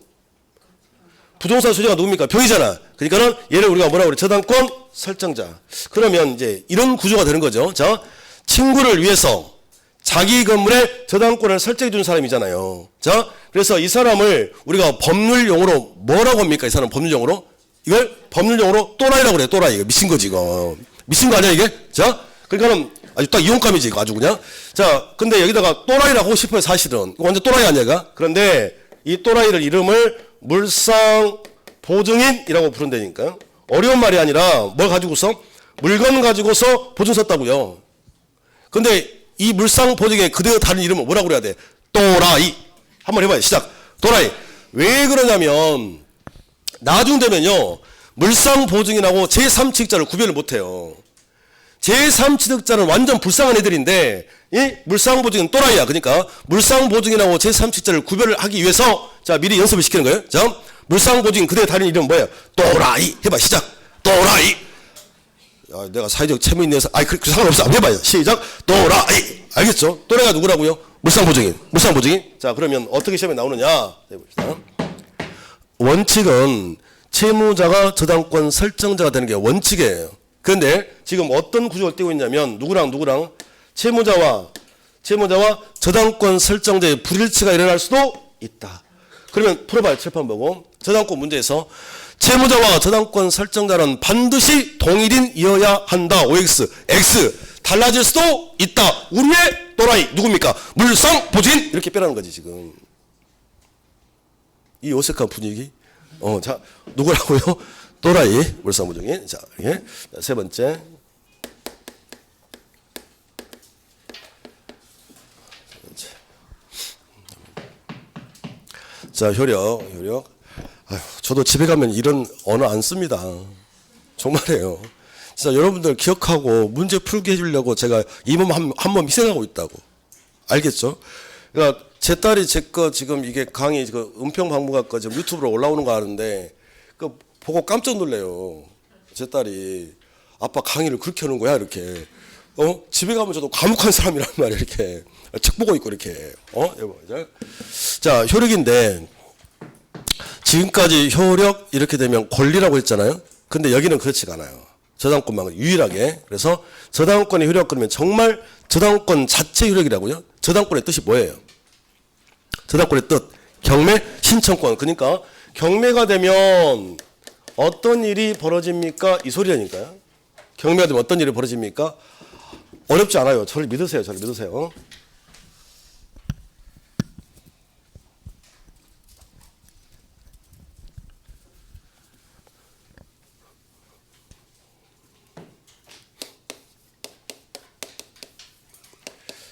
부동산 소유자가 누굽니까? 병이잖아. 그러니까는 얘를 우리가 뭐라고 그래? 저당권 설정자. 그러면 이제 이런 구조가 되는 거죠. 자, 친구를 위해서 자기 건물에 저당권을 설정해 준 사람이잖아요. 자, 그래서 이 사람을 우리가 법률용어로 뭐라고 합니까? 이 사람 법률용어로? 이걸 법률용어로 또라이라고 그래요. 또라이. 이거 미친 거지, 이거. 미친 거 아니야, 이게? 자, 그러니까는 아주 딱 이용감이지, 이거 아주 그냥. 자, 근데 여기다가 또라이라고 하고 싶어요, 사실은. 이거 완전 또라이 아니야, 이거? 그런데 이 또라이를 이름을 물상보증인이라고 부른다니까요. 어려운 말이 아니라 뭘 가지고서? 물건 가지고서 보증 썼다고요. 근데 이 물상보증의 그대로 다른 이름은 뭐라고 그래야 돼? 또라이. 한번 해봐요. 시작. 또라이. 왜 그러냐면 나중 되면요. 물상보증인하고 제3취득자를 구별을 못해요. 제3취득자는 완전 불쌍한 애들인데 이 물상보증인 또라이야. 그러니까 물상보증인하고 제3취득자를 구별을 하기 위해서 자 미리 연습을 시키는 거예요. 자 물상보증인 그대로 다른 이름은 뭐예요? 또라이. 해봐. 시작. 또라이. 야, 내가 사회적 채무 있네서 그 상관없어. 한번 해봐요. 시작. 또라이. 알겠죠? 또라이가 누구라고요? 물상보증인. 물상보증인. 자 그러면 어떻게 시험에 나오느냐 해봅시다. 원칙은 채무자가 저당권 설정자가 되는 게 원칙이에요. 그런데 지금 어떤 구조를 띄고 있냐면 누구랑 채무자와 저당권 설정자의 불일치가 일어날 수도 있다. 그러면 풀어봐요. 칠판 보고. 저당권 문제에서 채무자와 저당권 설정자는 반드시 동일인이어야 한다. OX. X. 달라질 수도 있다. 우리의 또라이. 누굽니까? 물상보증인. 이렇게 빼라는 거지 지금. 이 어색한 분위기. 자 누구라고요? 또라이. 물상보증인. 자, 예. 세 번째. 자, 효력. 아휴, 저도 집에 가면 이런 언어 안 씁니다. 정말이에요. 진짜 여러분들 기억하고 문제 풀게 해주려고 제가 이 몸 한 몸 희생하고 있다고. 알겠죠? 그러니까 제 딸이 제 거 지금 이게 강의 그 은평박물관 거 지금 유튜브로 올라오는 거 아는데 그 보고 깜짝 놀래요. 제 딸이 아빠 강의를 그렇게 하는 거야 이렇게. 집에 가면 저도 과묵한 사람이란 말이야 이렇게. 책 보고 있고 이렇게. 자 효력인데 지금까지 효력 이렇게 되면 권리라고 했잖아요. 근데 여기는 그렇지가 않아요. 저당권만 유일하게. 그래서 저당권의 효력 그러면 정말 저당권 자체 효력이라고요. 저당권의 뜻이 뭐예요? 저당권의 뜻 경매 신청권. 그러니까 경매가 되면 어떤 일이 벌어집니까? 이 소리라니까요. 경매가 되면 어떤 일이 벌어집니까? 어렵지 않아요. 저를 믿으세요.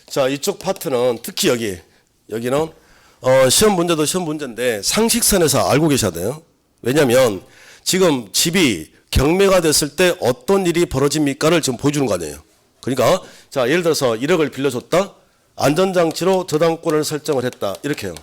자, 이쪽 파트는 특히 여기는 시험 문제도 시험 문제인데 상식선에서 알고 계셔야 돼요. 왜냐하면 지금 집이 경매가 됐을 때 어떤 일이 벌어집니까를 지금 보여주는 거 아니에요. 그러니까 자 예를 들어서 1억을 빌려줬다. 안전장치로 저당권을 설정을 했다. 이렇게요.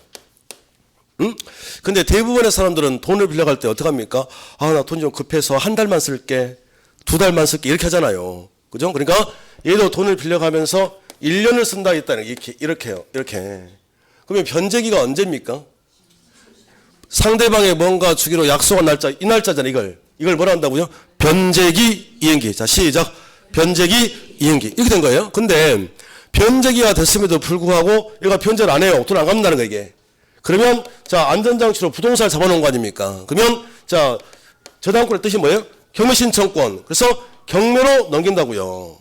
응? 근데 대부분의 사람들은 돈을 빌려갈 때 어떻게 합니까? 나 돈 좀 급해서 한 달만 쓸게. 2달만 쓸게. 이렇게 하잖아요. 그죠? 그러니까 얘도 돈을 빌려가면서 1년을 쓴다 했다는 이렇게요. 이렇게. 그러면 변제기가 언제입니까? 상대방의 뭔가 주기로 약속한 날짜, 이 날짜잖아요. 이걸 뭐라 한다고요? 변제기 이행기. 자, 시작. 변제기 이행기. 이렇게 된 거예요. 근데 변제기가 됐음에도 불구하고 얘가 변제를 안 해요. 돈 안 갚는다는 거 이게. 그러면 자, 안전장치로 부동산을 잡아놓은 거 아닙니까? 그러면 자, 저당권의 뜻이 뭐예요? 경매신청권. 그래서 경매로 넘긴다고요.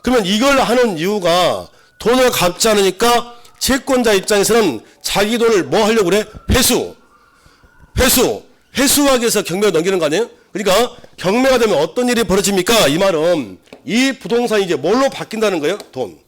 그러면 이걸 하는 이유가 돈을 갚지 않으니까 채권자 입장에서는 자기 돈을 뭐 하려고 그래? 회수하기 위해서 경매로 넘기는 거 아니에요? 그러니까 경매가 되면 어떤 일이 벌어집니까? 이 말은 이 부동산이 이제 뭘로 바뀐다는 거예요? 돈.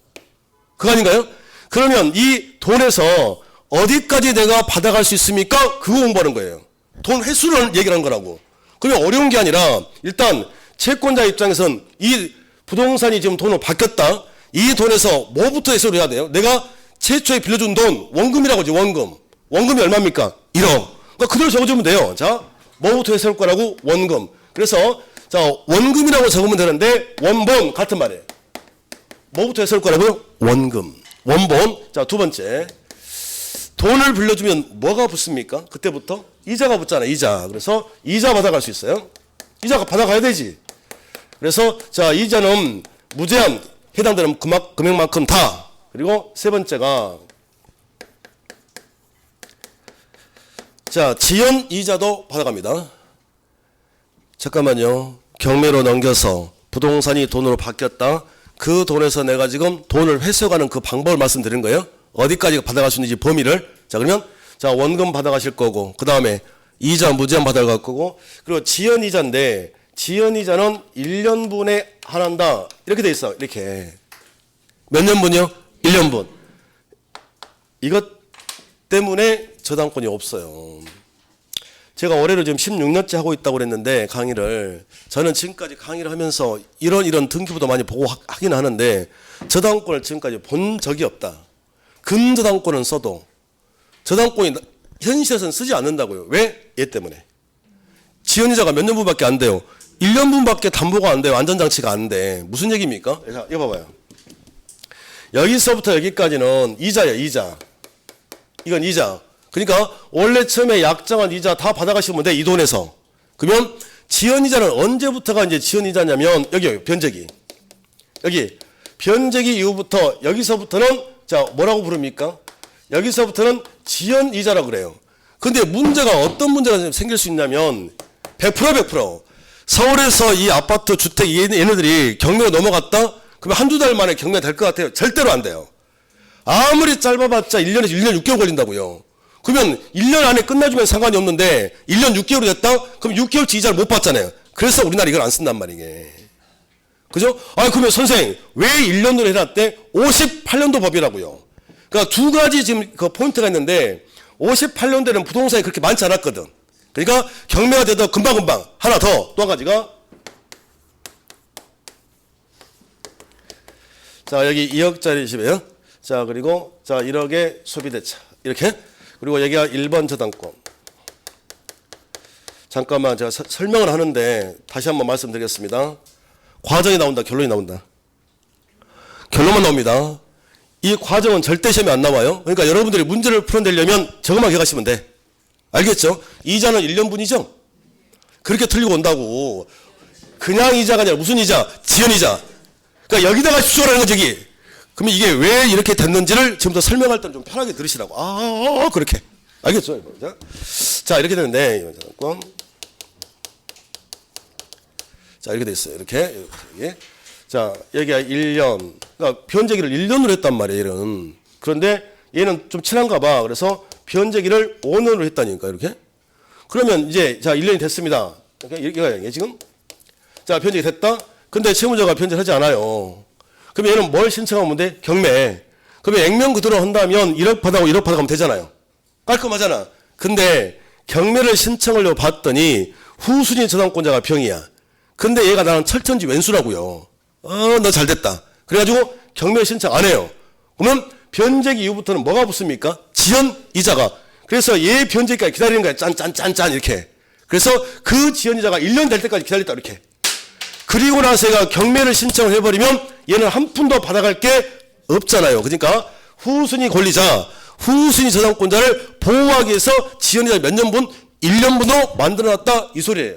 그거 아닌가요? 그러면 이 돈에서 어디까지 내가 받아갈 수 있습니까? 그거 공부하는 거예요. 돈 회수를 얘기하는 거라고. 그러면 어려운 게 아니라 일단 채권자 입장에선 이 부동산이 지금 돈으로 바뀌었다. 이 돈에서 뭐부터 해소를 해야 돼요? 내가 최초에 빌려준 돈, 원금이라고 하지, 원금. 원금이 얼마입니까? 1억. 그러니까 그대로 적어주면 돼요. 자, 뭐부터 해소할 거라고? 원금. 그래서, 자, 원금이라고 적으면 되는데, 원본, 같은 말이에요. 뭐부터 해소할 거라고요? 원금. 원본. 자, 두 번째. 돈을 빌려주면 뭐가 붙습니까? 그때부터? 이자가 붙잖아요, 이자. 그래서 이자 받아갈 수 있어요. 이자가 받아가야 되지. 그래서, 자, 이자는 무제한, 해당되는 금액만큼 다. 그리고 세 번째가, 자, 지연 이자도 받아갑니다. 잠깐만요. 경매로 넘겨서 부동산이 돈으로 바뀌었다. 그 돈에서 내가 지금 돈을 회수하는 그 방법을 말씀드린 거예요. 어디까지 받아갈 수 있는지 범위를. 자, 그러면, 자, 원금 받아가실 거고, 그 다음에 이자 무제한 받아갈 거고, 그리고 지연 이자인데, 지연 이자는 1년분에 한한다. 이렇게 돼 있어. 이렇게. 몇 년분이요? 1년분. 이것 때문에 저당권이 없어요. 제가 올해로 지금 16년째 하고 있다고 그랬는데, 강의를. 저는 지금까지 강의를 하면서 이런 등기부도 많이 보고 하긴 하는데, 저당권을 지금까지 본 적이 없다. 근저당권은 써도, 저당권이 현실에서는 쓰지 않는다고요. 왜? 얘 때문에. 지연이자가 몇 년분밖에 안 돼요. 1년분밖에 담보가 안 돼요. 안전장치가 안 돼. 무슨 얘기입니까? 자, 이거 봐봐요. 여기서부터 여기까지는 이자예요, 이자. 이건 이자. 그러니까 원래 처음에 약정한 이자 다 받아가시면 돼, 이 돈에서. 그러면 지연이자는 언제부터가 이제 지연이자냐면, 여기 변제기. 여기 변제기 이후부터 여기서부터는, 자, 뭐라고 부릅니까? 여기서부터는 지연이자라고 그래요. 근데 문제가 어떤 문제가 생길 수 있냐면 100%. 서울에서 이 아파트 주택 얘네들이 경매로 넘어갔다? 그러면 한두 달 만에 경매 될 것 같아요? 절대로 안 돼요. 아무리 짧아봤자 1년에서 1년 6개월 걸린다고요. 그러면 1년 안에 끝나주면 상관이 없는데 1년 6개월이 됐다? 그럼 6개월치 이자를 못 받잖아요. 그래서 우리나라 이걸 안 쓴단 말이게. 그죠? 아, 그러면 선생님 왜 1년으로 해놨대? 58년도 법이라고요. 그러니까 두 가지 지금 그 포인트가 있는데 58년도에는 부동산이 그렇게 많지 않았거든. 그러니까 경매가 돼도 금방금방. 하나 더, 또 한 가지가, 자, 여기 2억짜리 집이에요. 자, 그리고 자, 1억의 소비대차. 이렇게. 그리고 여기가 1번 저당권. 잠깐만 제가 설명을 하는데 다시 한번 말씀드리겠습니다. 과정이 나온다, 결론이 나온다. 결론만 나옵니다. 이 과정은 절대 시험에 안 나와요. 그러니까 여러분들이 문제를 풀어내려면 저것만 기억하시면 돼. 알겠죠? 이자는 1년분이죠? 그렇게 틀리고 온다고. 그냥 이자가 아니라 무슨 이자? 지연이자. 그러니까 여기다가 수정하는 거지, 저기. 그러면 이게 왜 이렇게 됐는지를 지금부터 설명할 때는 좀 편하게 들으시라고. 그렇게. 알겠죠? 자, 이렇게 되는데, 자, 이렇게 돼 있어요. 이렇게. 자, 여기가 1년. 그러니까 변제기를 1년으로 했단 말이에요, 얘는. 그런데 얘는 좀 친한가 봐. 그래서 변제기를 5년으로 했다니까, 이렇게. 그러면 이제, 자, 1년이 됐습니다. 이렇게 지금. 자, 변제기 됐다? 근데 채무자가 변제를 하지 않아요. 그러면 얘는 뭘 신청하면 돼? 경매. 그러면 액면 그대로 한다면 1억 받아고 1억 받아가면 되잖아요. 깔끔하잖아. 근데 경매를 신청하려고 봤더니 후순위 저당권자가 병이야. 근데 얘가 나는 철천지 왼수라고요. 너 잘됐다. 그래가지고 경매 신청 안 해요. 그러면 변제기 이후부터는 뭐가 붙습니까? 지연 이자가. 그래서 얘 변제기까지 기다리는 거야. 짠 이렇게. 그래서 그 지연 이자가 1년 될 때까지 기다렸다 이렇게. 그리고 나서 얘가 경매를 신청을 해버리면 얘는 한 푼도 받아갈 게 없잖아요. 그러니까 후순위 권리자, 후순위 저당권자를 보호하기 위해서 지연 이자 몇 년분? 1년분으로 만들어놨다 이 소리예요.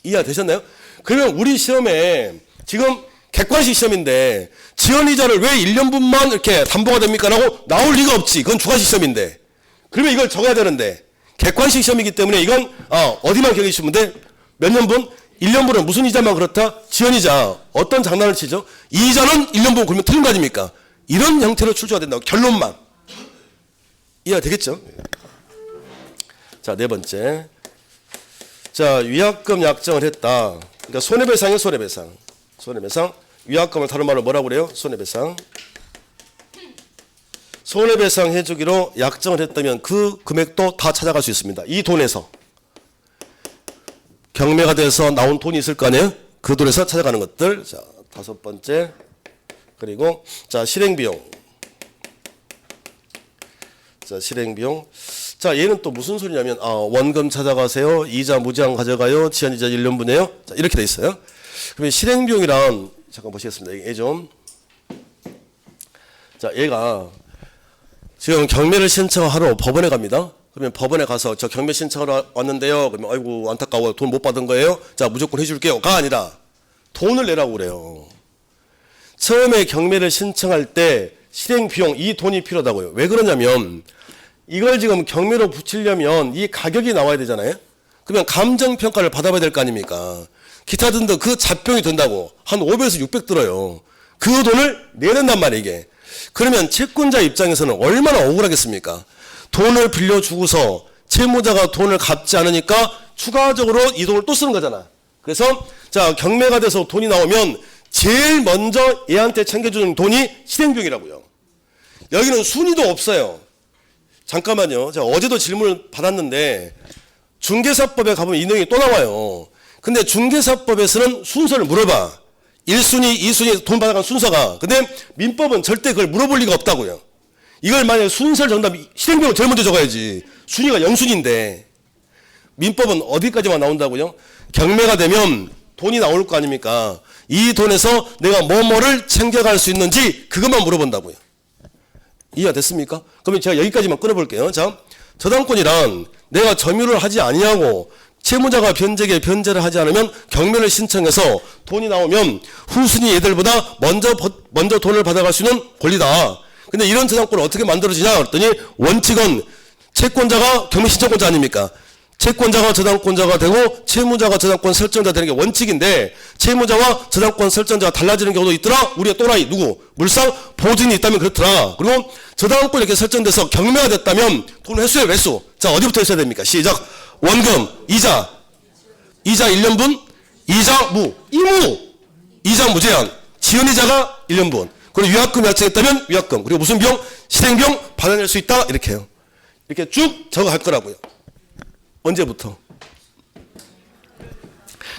이해가 되셨나요? 그러면 우리 시험에 지금 객관식 시험인데 지연이자를 왜 1년분만 이렇게 담보가 됩니까? 라고 나올 리가 없지. 그건 주관식 시험인데. 그러면 이걸 적어야 되는데 객관식 시험이기 때문에 이건 어디만 기억해 주시면 돼? 몇 년분? 1년분은 무슨 이자만 그렇다? 지연이자. 어떤 장난을 치죠? 이자는 1년분 그러면 틀린 거 아닙니까? 이런 형태로 출제가 된다고. 결론만. 이해가 되겠죠? 자, 네 번째. 자, 위약금 약정을 했다. 그러니까 손해배상이에요, 손해배상. 손해배상. 위약금을 다른 말로 뭐라고 그래요? 손해배상. 손해배상 해주기로 약정을 했다면 그 금액도 다 찾아갈 수 있습니다. 이 돈에서. 경매가 돼서 나온 돈이 있을 거 아니에요? 그 돈에서 찾아가는 것들. 자, 다섯 번째. 그리고 자, 실행비용. 자, 실행비용. 자, 얘는 또 무슨 소리냐면 원금 찾아가세요. 이자 무제한 가져가요. 지연이자 1년분이에요. 자, 이렇게 돼 있어요. 그러면 실행비용이란 잠깐 보시겠습니다. 얘 좀. 자, 얘가 지금 경매를 신청하러 법원에 갑니다. 그러면 법원에 가서 저 경매 신청하러 왔는데요. 그러면 아이고 안타까워요. 돈 못 받은 거예요. 자, 무조건 해줄게요. 가 아니라 돈을 내라고 그래요. 처음에 경매를 신청할 때 실행비용 이 돈이 필요하다고요. 왜 그러냐면 이걸 지금 경매로 붙이려면 이 가격이 나와야 되잖아요. 그러면 감정평가를 받아봐야 될 거 아닙니까? 기타 등등 그 잡병이 든다고 한 500에서 600 들어요. 그 돈을 내는단 말이에요 이게. 그러면 채권자 입장에서는 얼마나 억울하겠습니까? 돈을 빌려주고서 채무자가 돈을 갚지 않으니까 추가적으로 이 돈을 또 쓰는 거잖아. 그래서 자, 경매가 돼서 돈이 나오면 제일 먼저 얘한테 챙겨주는 돈이 실행비용이라고요. 여기는 순위도 없어요. 잠깐만요. 제가 어제도 질문을 받았는데 중개사법에 가보면 이 내용이 또 나와요. 근데 중개사법에서는 순서를 물어봐. 1순위, 2순위 돈 받아간 순서가. 근데 민법은 절대 그걸 물어볼 리가 없다고요. 이걸 만약에 순서를 정답 실행비용을 제일 먼저 적어야지. 순위가 0순위인데 민법은 어디까지만 나온다고요? 경매가 되면 돈이 나올 거 아닙니까? 이 돈에서 내가 뭐뭐를 챙겨갈 수 있는지 그것만 물어본다고요. 이해가 됐습니까? 그러면 제가 여기까지만 끊어볼게요. 자, 저당권이란 내가 점유를 하지 아니하고 채무자가 변제를 하지 않으면 경매를 신청해서 돈이 나오면 후순위 얘들보다 먼저 돈을 받아갈 수 있는 권리다. 근데 이런 저당권을 어떻게 만들어지냐 그랬더니 원칙은 채권자가 경매 신청권자 아닙니까? 채권자가 저당권자가 되고 채무자가 저당권 설정자 되는 게 원칙인데 채무자와 저당권 설정자가 달라지는 경우도 있더라. 우리가 또라이 누구? 물상 보증이 있다면 그렇더라. 그리고 저당권 이렇게 설정돼서 경매가 됐다면 돈 회수의 회수. 자, 어디부터 했어야 됩니까? 시작. 원금, 이자 1년분, 이자 이무, 이자 무제한, 지연이자가 1년분. 그리고 위약금 약정했다면 위약금. 그리고 무슨 비용? 실행비용 받아낼 수 있다. 이렇게 해요. 이렇게 쭉 적어갈 거라고요. 언제부터?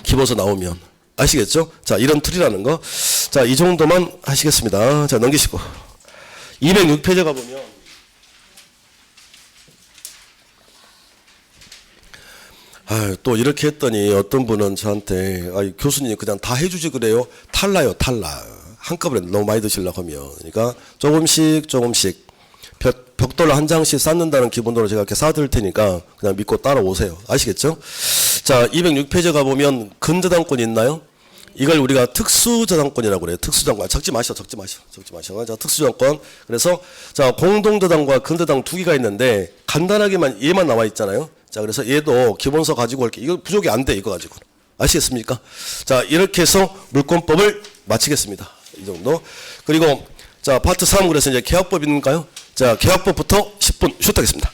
기본서 나오면. 아시겠죠? 자, 이런 틀이라는 거. 자, 이 정도만 하시겠습니다. 자, 넘기시고. 206페이지 가보면. 또 이렇게 했더니 어떤 분은 저한테 교수님 그냥 다 해주지 그래요? 탈라요, 탈라. 한꺼번에 너무 많이 드시려고 하면. 그러니까 조금씩 벽돌 한 장씩 쌓는다는 기본으로 제가 이렇게 쌓아드릴 테니까 그냥 믿고 따라오세요. 아시겠죠? 자, 206페이지 가보면 근저당권이 있나요? 이걸 우리가 특수저당권이라고 그래요. 특수저당권. 적지 마셔. 자, 특수저당권. 그래서 자, 공동저당과 근저당 두 개가 있는데 간단하게만 얘만 나와 있잖아요. 자, 그래서 얘도 기본서 가지고 올게. 이거 부족이 안 돼, 이거 가지고. 아시겠습니까? 자, 이렇게 해서 물권법을 마치겠습니다. 이 정도. 그리고 자, 파트 3 그래서 이제 계약법인가요? 자, 계약법부터 10분 쉬었다겠습니다.